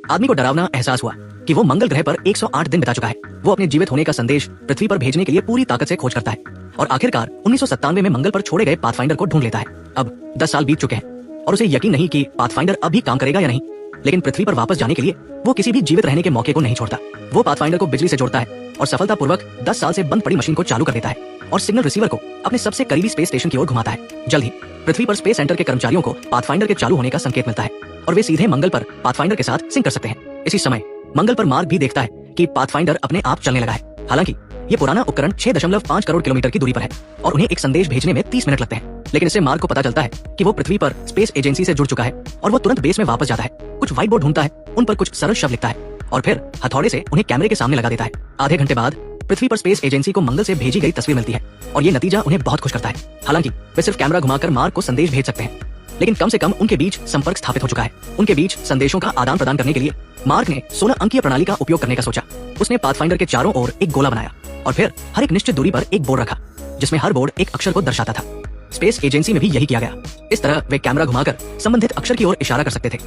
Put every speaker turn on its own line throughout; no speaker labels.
आदमी को डरावना एहसास हुआ कि वो मंगल ग्रह पर 108 दिन बिता चुका है। वो अपने जीवित होने का संदेश पृथ्वी पर भेजने के लिए पूरी ताकत से खोज करता है और आखिरकार 1997 में मंगल पर छोड़े गए पाथफाइंडर को ढूंढ लेता है। अब 10 साल बीत चुके हैं और उसे यकीन नहीं कि पाथफाइंडर अब भी काम करेगा या नहीं, लेकिन पृथ्वी पर वापस जाने के लिए वो किसी भी जीवित रहने के मौके को नहीं छोड़ता। वो पाथफाइंडर को बिजली से जोड़ता है और सफलतापूर्वक 10 साल से बंद पड़ी मशीन को चालू कर देता है और सिग्नल रिसीवर को अपने सबसे करीबी स्पेस स्टेशन की ओर घुमाता है। जल्द ही पृथ्वी पर स्पेस सेंटर के कर्मचारियों को पाथफाइंडर के चालू होने का संकेत मिलता है और वे सीधे मंगल पर पाथफाइंडर के साथ सिंक कर सकते हैं। इसी समय मंगल पर मार्क भी देखता है कि पाथफाइंडर अपने आप चलने लगा है। हालांकि ये पुराना उपकरण 6.5 करोड़ किलोमीटर की दूरी पर है और उन्हें एक संदेश भेजने में 30 मिनट लगते हैं, लेकिन इससे मार्क को पता चलता है कि वो पृथ्वी पर स्पेस एजेंसी से जुड़ चुका है और वो तुरंत बेस में वापस जाता है। कुछ व्हाइट बोर्ड ढूंढता है, उन पर कुछ सरल शब्द लिखता है और फिर हथौड़े से उन्हें कैमरे के सामने लगा देता है। आधे घंटे बाद पृथ्वी पर स्पेस एजेंसी को मंगल से भेजी गई तस्वीर मिलती है और ये नतीजा उन्हें बहुत खुश करता है। हालांकि वे सिर्फ कैमरा घुमाकर मार्क को संदेश भेज सकते हैं, लेकिन कम से कम उनके बीच संपर्क स्थापित हो चुका है। उनके बीच संदेशों का आदान प्रदान करने के लिए मार्क ने 16 अंकीय प्रणाली का उपयोग करने का सोचा। उसने पाथफाइंडर के चारों ओर एक गोला बनाया और फिर हर एक निश्चित दूरी पर एक बोर्ड रखा जिसमें हर बोर्ड एक अक्षर को दर्शाता था। स्पेस एजेंसी में भी यही किया गया। इस तरह वे कैमरा घुमाकर संबंधित अक्षर की ओर इशारा कर सकते थे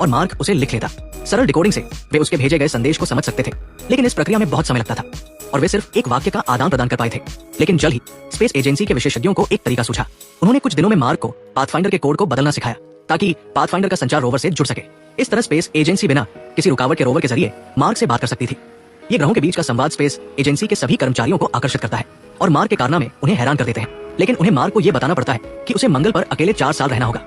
और मार्क उसे लिख लेता। सरल डिकोडिंग से वे उसके भेजे गए संदेश को समझ सकते थे, लेकिन इस प्रक्रिया में बहुत समय लगता था और वे सिर्फ एक वाक्य का आदान प्रदान कर पाए थे। लेकिन जल्द ही स्पेस एजेंसी के विशेषज्ञों को एक तरीका सूझा। उन्होंने कुछ दिनों में मार्क को पाथफाइंडर के कोड को बदलना सिखाया ताकि पाथफाइंडर का संचार रोवर से जुड़ सके। इस तरह स्पेस एजेंसी बिना किसी रुकावट के रोवर के जरिए मार्क से बात कर सकती थी। ये ग्रहों के बीच का संवाद स्पेस एजेंसी के सभी कर्मचारियों को आकर्षित करता है और मार्क के कारनामे उन्हें हैरान कर देते हैं, लेकिन उन्हें मार्क को यह बताना पड़ता है कि उसे मंगल पर अकेले 4 साल रहना होगा।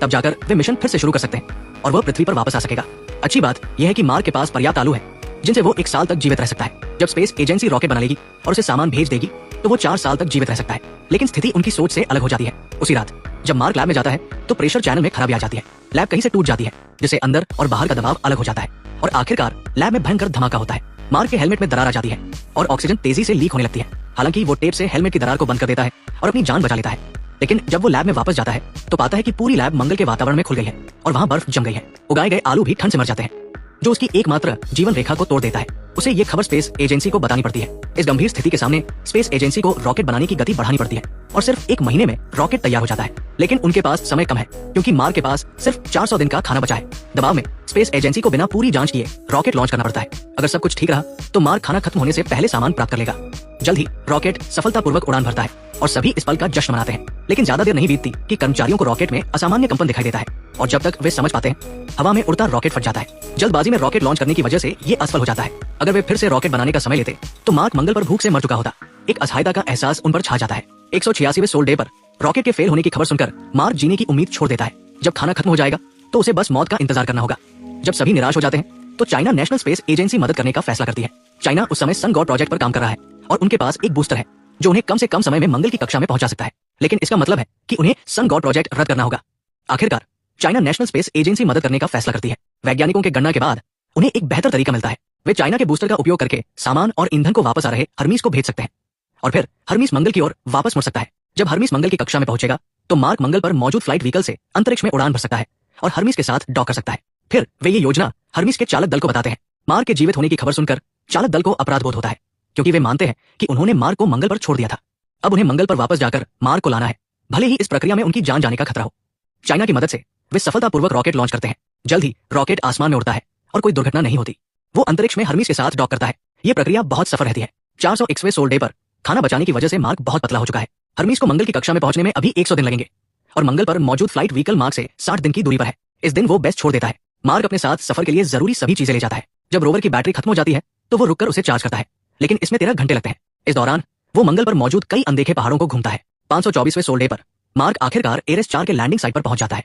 तब जाकर वे मिशन फिर से शुरू कर सकते हैं और वह पृथ्वी पर वापस आ सकेगा। अच्छी बात यह है कि मार्क के पास पर्याप्त आलू है जिनसे वो 1 साल तक जीवित रह सकता है। जब स्पेस एजेंसी रॉकेट बना लेगी और उसे सामान भेज देगी तो वो 4 साल तक जीवित रह सकता है, लेकिन स्थिति उनकी सोच से अलग हो जाती है। उसी रात जब मार्क लैब में जाता है तो प्रेशर चैनल में खराबी आ जाती है। लैब कहीं से टूट जाती है जिससे अंदर और बाहर का दबाव अलग हो जाता है और आखिरकार लैब में भयंकर धमाका होता है। मार्क के हेलमेट में दरार आ जाती है और ऑक्सीजन तेजी से लीक होने लगती है। हालांकि वो टेप से हेलमेट की दरार को बंद कर देता है और अपनी जान बचा लेता है, लेकिन जब वो लैब में वापस जाता है तो पाता है कि पूरी लैब मंगल के वातावरण में खुल गई है और वहाँ बर्फ जम गई है। उगाए गए आलू भी ठंड से मर जाते हैं, जो उसकी एकमात्र जीवन रेखा को तोड़ देता है। उसे ये खबर स्पेस एजेंसी को बतानी पड़ती है। इस गंभीर स्थिति के सामने स्पेस एजेंसी को रॉकेट बनाने की गति बढ़ानी पड़ती है और सिर्फ 1 महीने में रॉकेट तैयार हो जाता है, लेकिन उनके पास समय कम है क्योंकि मार्क के पास सिर्फ 400 दिन का खाना बचा है। दबाव में स्पेस एजेंसी को बिना पूरी जांच किए रॉकेट लॉन्च करना पड़ता है। अगर सब कुछ ठीक रहा तो मार्क खाना खत्म होने से पहले सामान प्राप्त कर लेगा। जल्द ही रॉकेट सफलतापूर्वक उड़ान भरता है और सभी इस पल का जश्न मनाते हैं, लेकिन ज्यादा देर नहीं बीतती कि कर्मचारियों को रॉकेट में असामान्य कंपन दिखाई देता है और जब तक वे समझ पाते हैं हवा में उड़ता रॉकेट फट जाता है। जल्दबाजी में रॉकेट लॉन्च करने की वजह से ये असफल हो जाता है। अगर वे फिर से रॉकेट बनाने का समय लेते तो मार्क मंगल पर भूख से मर चुका होता। एक असहायता का एहसास उन पर छा जाता है। 186वें सोल डे पर रॉकेट के फेल होने की खबर सुनकर मार्क जीने की उम्मीद छोड़ देता है। जब खाना खत्म हो जाएगा तो उसे बस मौत का इंतजार करना होगा। जब सभी निराश हो जाते हैं तो चाइना नेशनल स्पेस एजेंसी मदद करने का फैसला करती है। चाइना उस समय सन गॉड प्रोजेक्ट पर काम कर रहा है और उनके पास एक बूस्टर है जो उन्हें कम से कम समय में मंगल की कक्षा में पहुंचा सकता है, लेकिन इसका मतलब है कि उन्हें सन गॉड प्रोजेक्ट रद्द करना होगा। आखिरकार चाइना नेशनल स्पेस एजेंसी मदद करने का फैसला करती है। वैज्ञानिकों के गणना के बाद उन्हें एक बेहतर तरीका मिलता है। वे चाइना के बूस्टर का उपयोग करके सामान और ईंधन को वापस आ रहे हर्मीस को भेज सकते हैं और फिर हर्मीस मंगल की ओर वापस मुड़ सकता है। जब हर्मीस मंगल की कक्षा में पहुंचेगा तो मार्क मंगल पर मौजूद फ्लाइट व्हीकल से अंतरिक्ष में उड़ान भर सकता है और हर्मीस के साथ डॉक कर सकता है। फिर वे ये योजना हर्मीस के चालक दल को बताते हैं। मार्क के जीवित होने की खबर सुनकर चालक दल को अपराध बोध होता है क्योंकि वे मानते हैं कि उन्होंने मार्क को मंगल पर छोड़ दिया था। अब उन्हें मंगल पर वापस जाकर मार्क को लाना है, भले ही इस प्रक्रिया में उनकी जान जाने का खतरा हो। चाइना की मदद से वे सफलतापूर्वक रॉकेट लॉन्च करते हैं। जल्द ही रॉकेट आसमान में उड़ता है और कोई दुर्घटना नहीं होती। वो अंतरिक्ष में हर्मीस के साथ डॉक करता है। ये प्रक्रिया बहुत सफल रहती है। 401वें सोल डे पर खाना बचाने की वजह से मार्क बहुत पतला हो चुका है। हर्मीस को मंगल की कक्षा में पहुंचने में अभी 100 दिन लगेंगे और मंगल पर मौजूद फ्लाइट व्हीकल मार्क से 60 दिन की दूरी पर है। इस दिन वो बेस छोड़ देता है। मार्क अपने साथ सफर के लिए जरूरी सभी चीजें ले जाता है। जब रोवर की बैटरी खत्म हो जाती है तो वो रुककर उसे चार्ज करता है, लेकिन इसमें 13 घंटे लगते हैं। इस दौरान वो मंगल पर मौजूद कई अनदेखे पहाड़ों को घूमता है। 524वें सोल डे पर मार्क आखिरकार एरेस 4 के लैंडिंग साइट पर पहुंच जाता है।